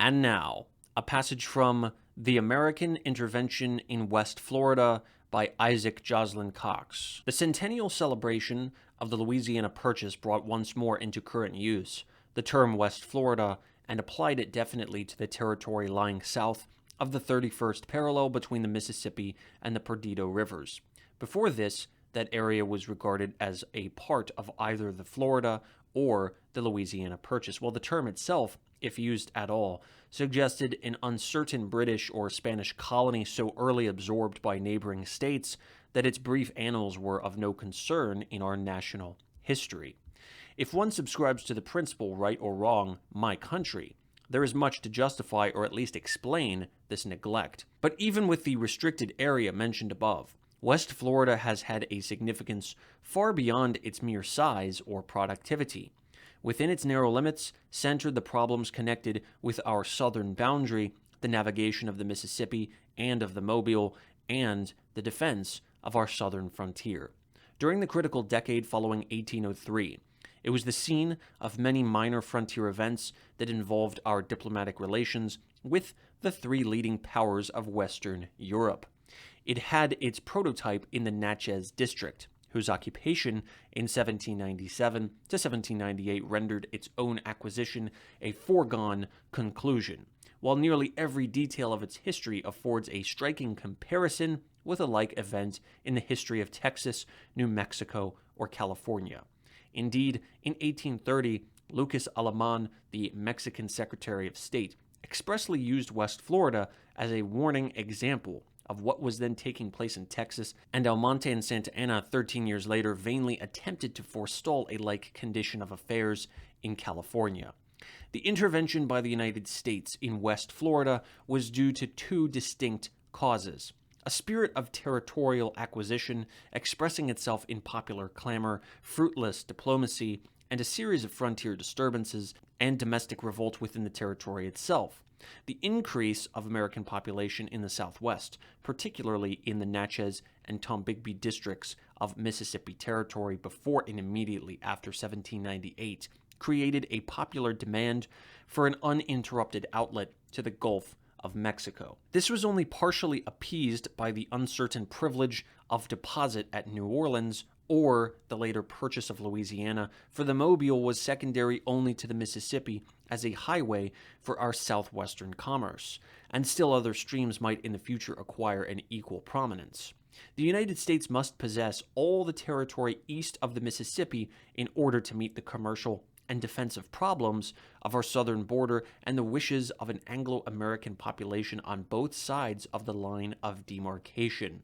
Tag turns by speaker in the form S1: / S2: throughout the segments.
S1: And now, a passage from The American Intervention in West Florida by Isaac Joslin Cox. The centennial celebration of the Louisiana Purchase brought once more into current use the term West Florida and applied it definitely to the territory lying south of the 31st parallel between the Mississippi and the Perdido rivers. Before this, that area was regarded as a part of either the Florida or the Louisiana Purchase, while the term itself, if used at all, suggested an uncertain British or Spanish colony so early absorbed by neighboring states that its brief annals were of no concern in our national history. If one subscribes to the principle, right or wrong, my country, there is much to justify or at least explain this neglect. But even with the restricted area mentioned above, West Florida has had a significance far beyond its mere size or productivity. Within its narrow limits centered the problems connected with our southern boundary, the navigation of the Mississippi and of the Mobile, and the defense of our southern frontier. During the critical decade following 1803, it was the scene of many minor frontier events that involved our diplomatic relations with the three leading powers of Western Europe. It had its prototype in the Natchez district, whose occupation in 1797 to 1798 rendered its own acquisition a foregone conclusion, while nearly every detail of its history affords a striking comparison with a like event in the history of Texas, New Mexico, or California. Indeed, in 1830, Lucas Alamán, the Mexican Secretary of State, expressly used West Florida as a warning example of what was then taking place in Texas, and Almonte and Santa Anna 13 years later vainly attempted to forestall a like condition of affairs in California. The intervention by the United States in West Florida was due to two distinct causes: a spirit of territorial acquisition expressing itself in popular clamor, fruitless diplomacy, and a series of frontier disturbances and domestic revolt within the territory itself. The increase of American population in the Southwest, particularly in the Natchez and Tombigbee districts of Mississippi Territory before and immediately after 1798, created a popular demand for an uninterrupted outlet to the Gulf of Mexico. This was only partially appeased by the uncertain privilege of deposit at New Orleans or the later purchase of Louisiana, for the Mobile was secondary only to the Mississippi as a highway for our southwestern commerce, and still other streams might in the future acquire an equal prominence. The United States must possess all the territory east of the Mississippi in order to meet the commercial and defensive problems of our southern border and the wishes of an Anglo-American population on both sides of the line of demarcation.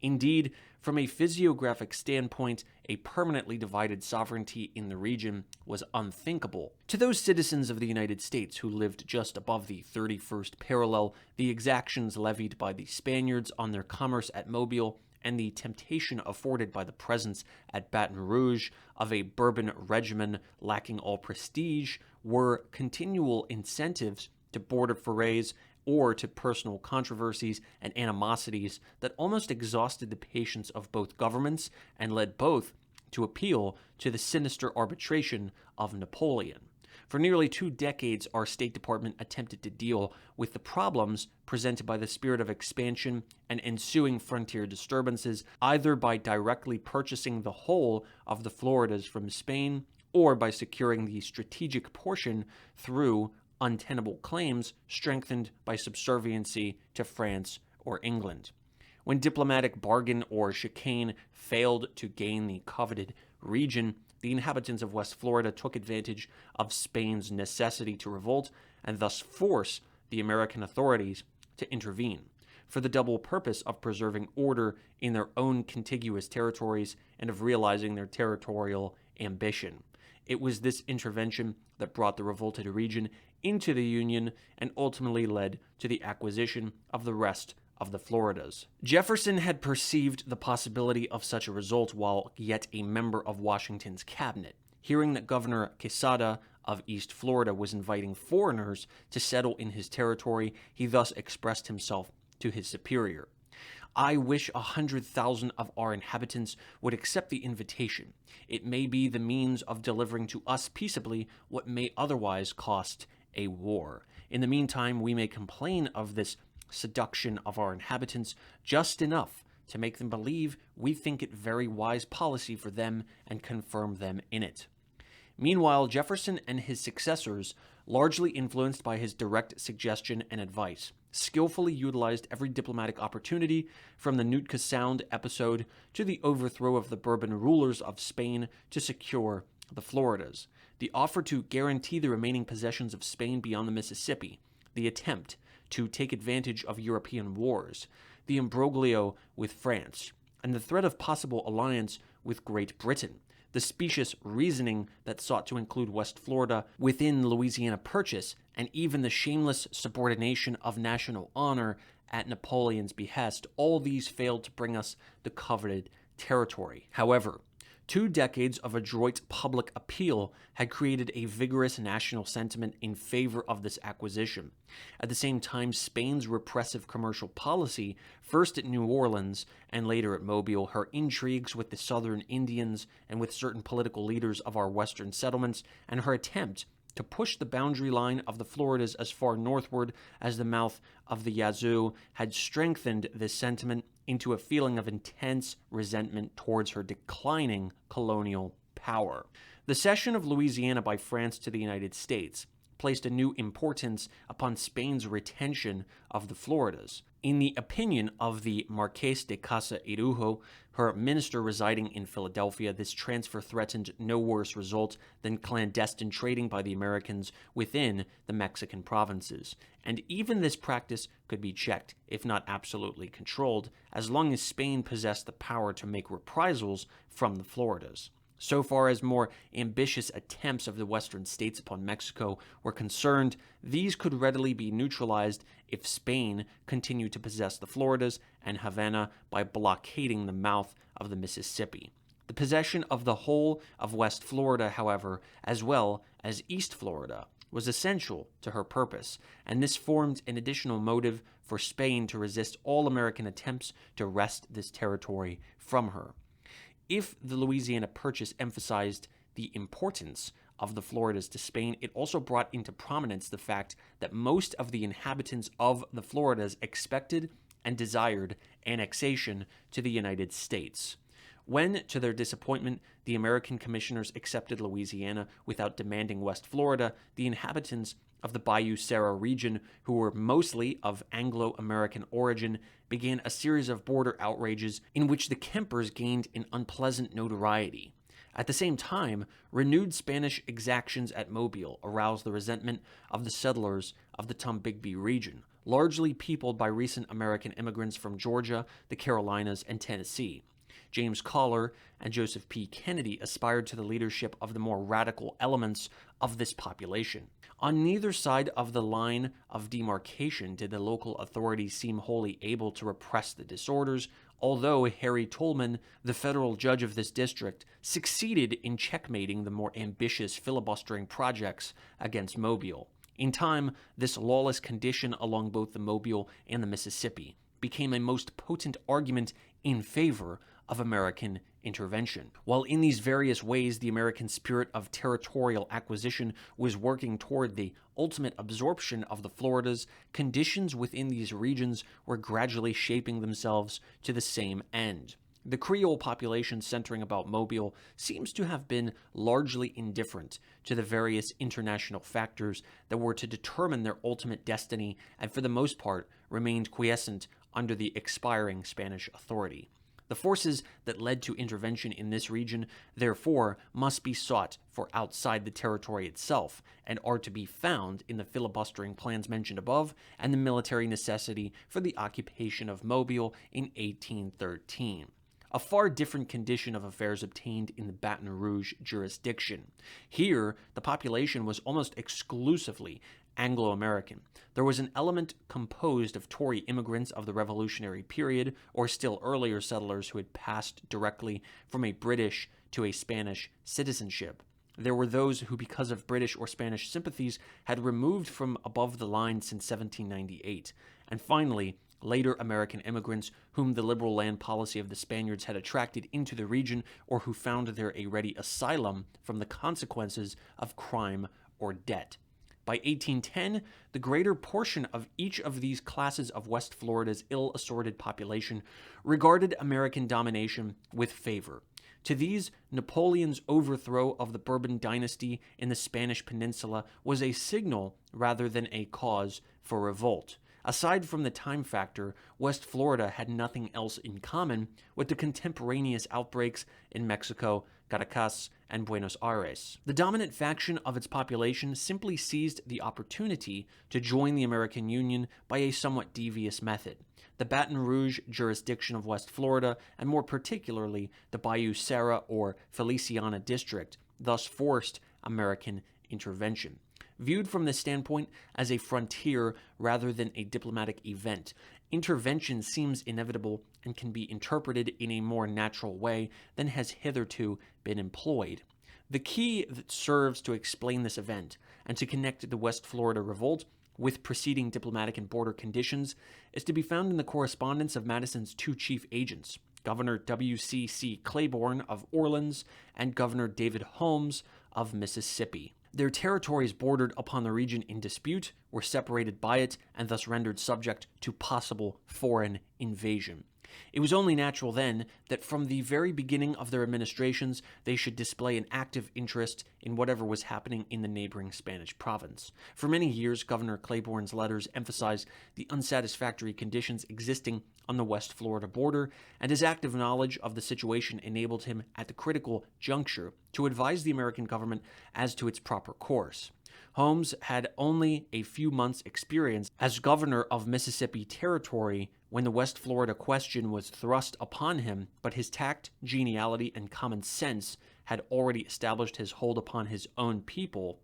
S1: Indeed, from a physiographic standpoint, a permanently divided sovereignty in the region was unthinkable. To those citizens of the United States who lived just above the 31st parallel, the exactions levied by the Spaniards on their commerce at Mobile and the temptation afforded by the presence at Baton Rouge of a Bourbon regimen lacking all prestige were continual incentives to border forays or to personal controversies and animosities that almost exhausted the patience of both governments and led both to appeal to the sinister arbitration of Napoleon. For nearly 2 decades, our State Department attempted to deal with the problems presented by the spirit of expansion and ensuing frontier disturbances, either by directly purchasing the whole of the Floridas from Spain or by securing the strategic portion through untenable claims strengthened by subserviency to France or England. When diplomatic bargain or chicane failed to gain the coveted region, the inhabitants of West Florida took advantage of Spain's necessity to revolt and thus force the American authorities to intervene, for the double purpose of preserving order in their own contiguous territories and of realizing their territorial ambition. It was this intervention that brought the revolted region into the Union and ultimately led to the acquisition of the rest of the Floridas. Jefferson had perceived the possibility of such a result while yet a member of Washington's cabinet. Hearing that Governor Quesada of East Florida was inviting foreigners to settle in his territory, he thus expressed himself to his superior: I wish 100,000 of our inhabitants would accept the invitation. It may be the means of delivering to us peaceably what may otherwise cost a war. In the meantime, we may complain of this seduction of our inhabitants just enough to make them believe we think it very wise policy for them and confirm them in it. Meanwhile, Jefferson and his successors, largely influenced by his direct suggestion and advice, skillfully utilized every diplomatic opportunity, from the Nootka Sound episode to the overthrow of the Bourbon rulers of Spain, to secure the Floridas. The offer to guarantee the remaining possessions of Spain beyond the Mississippi, the attempt to take advantage of European wars, the imbroglio with France, and the threat of possible alliance with Great Britain, the specious reasoning that sought to include West Florida within the Louisiana Purchase, and even the shameless subordination of national honor at Napoleon's behest, all these failed to bring us the coveted territory. However, 2 decades of adroit public appeal had created a vigorous national sentiment in favor of this acquisition. At the same time, Spain's repressive commercial policy, first at New Orleans and later at Mobile, her intrigues with the southern Indians and with certain political leaders of our western settlements, and her attempt to push the boundary line of the Floridas as far northward as the mouth of the Yazoo, had strengthened this sentiment into a feeling of intense resentment towards her declining colonial power. The cession of Louisiana by France to the United States placed a new importance upon Spain's retention of the Floridas. In the opinion of the Marqués de Casa Irujo, her minister residing in Philadelphia, this transfer threatened no worse result than clandestine trading by the Americans within the Mexican provinces. And even this practice could be checked, if not absolutely controlled, as long as Spain possessed the power to make reprisals from the Floridas. So far as more ambitious attempts of the western states upon Mexico were concerned, these could readily be neutralized if Spain continued to possess the Floridas and Havana by blockading the mouth of the Mississippi. The possession of the whole of West Florida, however, as well as East Florida, was essential to her purpose, and this formed an additional motive for Spain to resist all American attempts to wrest this territory from her. If the Louisiana Purchase emphasized the importance of the Floridas to Spain, it also brought into prominence the fact that most of the inhabitants of the Floridas expected and desired annexation to the United States. When, to their disappointment, the American commissioners accepted Louisiana without demanding West Florida, the inhabitants of the Bayou Sara region, who were mostly of Anglo-American origin, began a series of border outrages in which the Kempers gained an unpleasant notoriety. At the same time, renewed Spanish exactions at Mobile aroused the resentment of the settlers of the Tombigbee region, largely peopled by recent American immigrants from Georgia, the Carolinas, and Tennessee. James Collar and Joseph P. Kennedy aspired to the leadership of the more radical elements of this population. On neither side of the line of demarcation did the local authorities seem wholly able to repress the disorders, although Harry Tolman, the federal judge of this district, succeeded in checkmating the more ambitious filibustering projects against Mobile. In time, this lawless condition along both the Mobile and the Mississippi became a most potent argument in favor of American intervention. While in these various ways the American spirit of territorial acquisition was working toward the ultimate absorption of the Floridas, conditions within these regions were gradually shaping themselves to the same end. The Creole population centering about Mobile seems to have been largely indifferent to the various international factors that were to determine their ultimate destiny, and for the most part remained quiescent under the expiring Spanish authority. The forces that led to intervention in this region, therefore, must be sought for outside the territory itself, and are to be found in the filibustering plans mentioned above and the military necessity for the occupation of Mobile in 1813. A far different condition of affairs obtained in the Baton Rouge jurisdiction. Here, the population was almost exclusively Anglo-American. There was an element composed of Tory immigrants of the Revolutionary period, or still earlier settlers who had passed directly from a British to a Spanish citizenship. There were those who, because of British or Spanish sympathies, had removed from above the line since 1798. And finally, later American immigrants whom the liberal land policy of the Spaniards had attracted into the region, or who found there a ready asylum from the consequences of crime or debt. By 1810, the greater portion of each of these classes of West Florida's ill-assorted population regarded American domination with favor. To these, Napoleon's overthrow of the Bourbon dynasty in the Spanish peninsula was a signal rather than a cause for revolt. Aside from the time factor, West Florida had nothing else in common with the contemporaneous outbreaks in Mexico, Caracas, and Buenos Aires. The dominant faction of its population simply seized the opportunity to join the American Union by a somewhat devious method. The Baton Rouge jurisdiction of West Florida, and more particularly the Bayou Sara or Feliciana district, thus forced American intervention. Viewed from this standpoint as a frontier rather than a diplomatic event, intervention seems inevitable and can be interpreted in a more natural way than has hitherto been employed. The key that serves to explain this event and to connect the West Florida revolt with preceding diplomatic and border conditions is to be found in the correspondence of Madison's two chief agents, Governor W.C.C. Claiborne of Orleans and Governor David Holmes of Mississippi. Their territories bordered upon the region in dispute, were separated by it, and thus rendered subject to possible foreign invasion. It was only natural then that from the very beginning of their administrations they should display an active interest in whatever was happening in the neighboring Spanish province. For many years, Governor Claiborne's letters emphasized the unsatisfactory conditions existing on the West Florida border, and his active knowledge of the situation enabled him at the critical juncture to advise the American government as to its proper course. Holmes had only a few months' experience as governor of Mississippi Territory when the West Florida question was thrust upon him, but his tact, geniality, and common sense had already established his hold upon his own people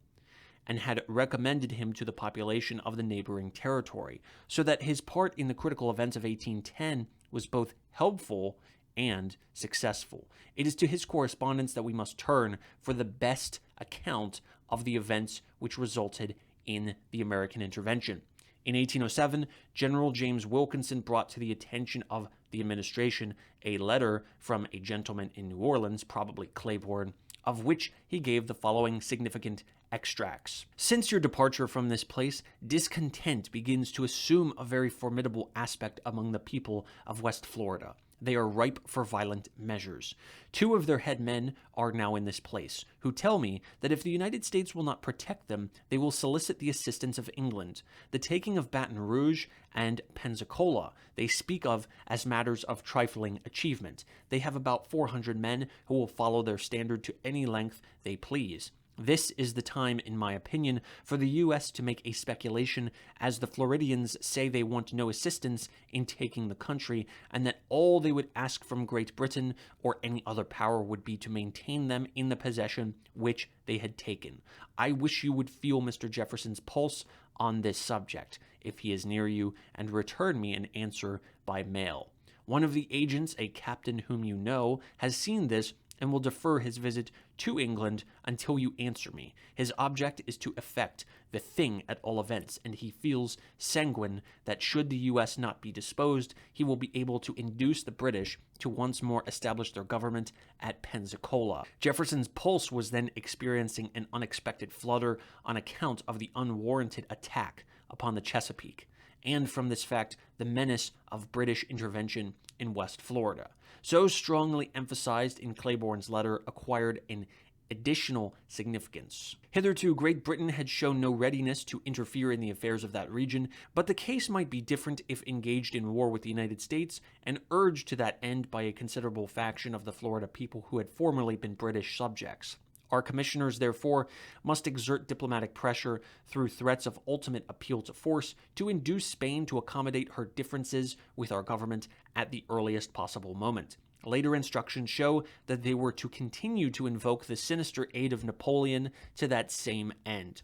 S1: and had recommended him to the population of the neighboring territory, so that his part in the critical events of 1810 was both helpful and successful. It is to his correspondence that we must turn for the best account of the events which resulted in the American intervention. In 1807, General James Wilkinson brought to the attention of the administration a letter from a gentleman in New Orleans, probably Claiborne, of which he gave the following significant extracts. Since your departure from this place, discontent begins to assume a very formidable aspect among the people of West Florida. They are ripe for violent measures. 2 of their head men are now in this place, who tell me that if the United States will not protect them, they will solicit the assistance of England. The taking of Baton Rouge and Pensacola they speak of as matters of trifling achievement. They have about 400 men who will follow their standard to any length they please. This is the time, in my opinion, for the U.S. to make a speculation, as the Floridians say they want no assistance in taking the country, and that all they would ask from Great Britain or any other power would be to maintain them in the possession which they had taken. I wish you would feel Mr. Jefferson's pulse on this subject, if he is near you, and return me an answer by mail. One of the agents, a captain whom you know, has seen this and will defer his visit to England until you answer me. His object is to effect the thing at all events, and he feels sanguine that should the U.S. not be disposed, he will be able to induce the British to once more establish their government at Pensacola. Jefferson's pulse was then experiencing an unexpected flutter on account of the unwarranted attack upon the Chesapeake, and from this fact, the menace of British intervention in West Florida, so strongly emphasized in Claiborne's letter, acquired an additional significance. Hitherto, Great Britain had shown no readiness to interfere in the affairs of that region, but the case might be different if engaged in war with the United States and urged to that end by a considerable faction of the Florida people who had formerly been British subjects. Our commissioners, therefore, must exert diplomatic pressure through threats of ultimate appeal to force to induce Spain to accommodate her differences with our government at the earliest possible moment. Later instructions show that they were to continue to invoke the sinister aid of Napoleon to that same end.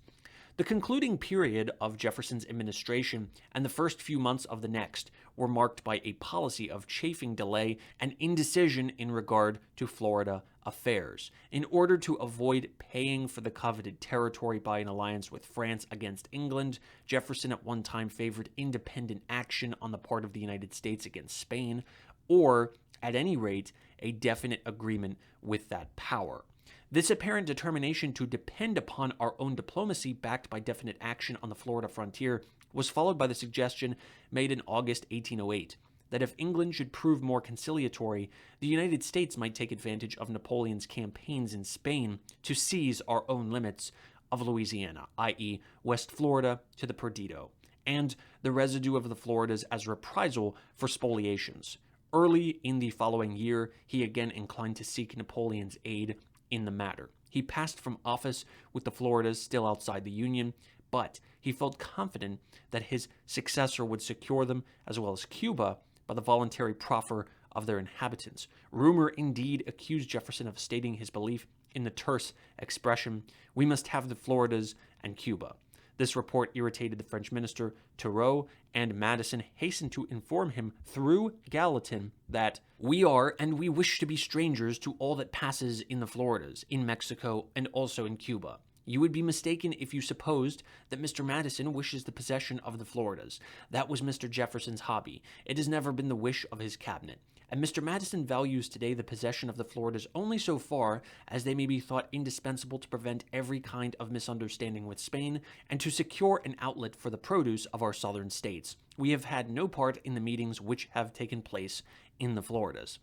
S1: The concluding period of Jefferson's administration and the first few months of the next were marked by a policy of chafing delay and indecision in regard to Florida affairs. In order to avoid paying for the coveted territory by an alliance with France against England, Jefferson at one time favored independent action on the part of the United States against Spain, or, at any rate, a definite agreement with that power. This apparent determination to depend upon our own diplomacy backed by definite action on the Florida frontier was followed by the suggestion made in August 1808 that if England should prove more conciliatory, the United States might take advantage of Napoleon's campaigns in Spain to seize our own limits of Louisiana, i.e., West Florida to the Perdido, and the residue of the Floridas as reprisal for spoliations. Early in the following year, he again inclined to seek Napoleon's aid in the matter. He passed from office with the Floridas still outside the Union, but he felt confident that his successor would secure them, as well as Cuba, by the voluntary proffer of their inhabitants. Rumor indeed accused Jefferson of stating his belief in the terse expression, "We must have the Floridas and Cuba." This report irritated the French minister Turgot, and Madison hastened to inform him through Gallatin that "we are and we wish to be strangers to all that passes in the Floridas, in Mexico, and also in Cuba. You would be mistaken if you supposed that Mr. Madison wishes the possession of the Floridas. That was Mr. Jefferson's hobby. It has never been the wish of his cabinet. And Mr. Madison values today the possession of the Floridas only so far as they may be thought indispensable to prevent every kind of misunderstanding with Spain and to secure an outlet for the produce of our southern states. We have had no part in the meetings which have taken place in the Floridas."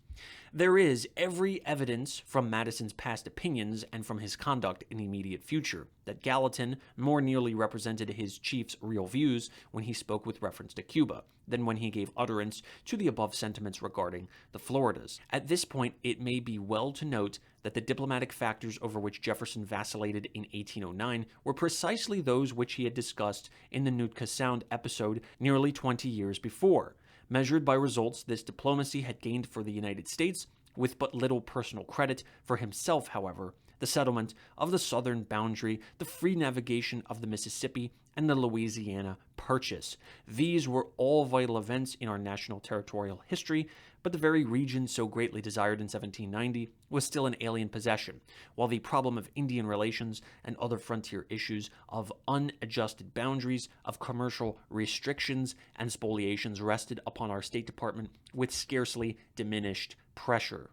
S1: There is every evidence from Madison's past opinions and from his conduct in the immediate future that Gallatin more nearly represented his chief's real views when he spoke with reference to Cuba than when he gave utterance to the above sentiments regarding the Floridas. At this point, it may be well to note that the diplomatic factors over which Jefferson vacillated in 1809 were precisely those which he had discussed in the Nootka Sound episode nearly 20 years before. Measured by results this diplomacy had gained for the United States, with but little personal credit for himself, however, the settlement of the southern boundary, the free navigation of the Mississippi, and the Louisiana Purchase. These were all vital events in our national territorial history, but the very region so greatly desired in 1790 was still an alien possession, while the problem of Indian relations and other frontier issues of unadjusted boundaries, of commercial restrictions and spoliations rested upon our State Department with scarcely diminished pressure.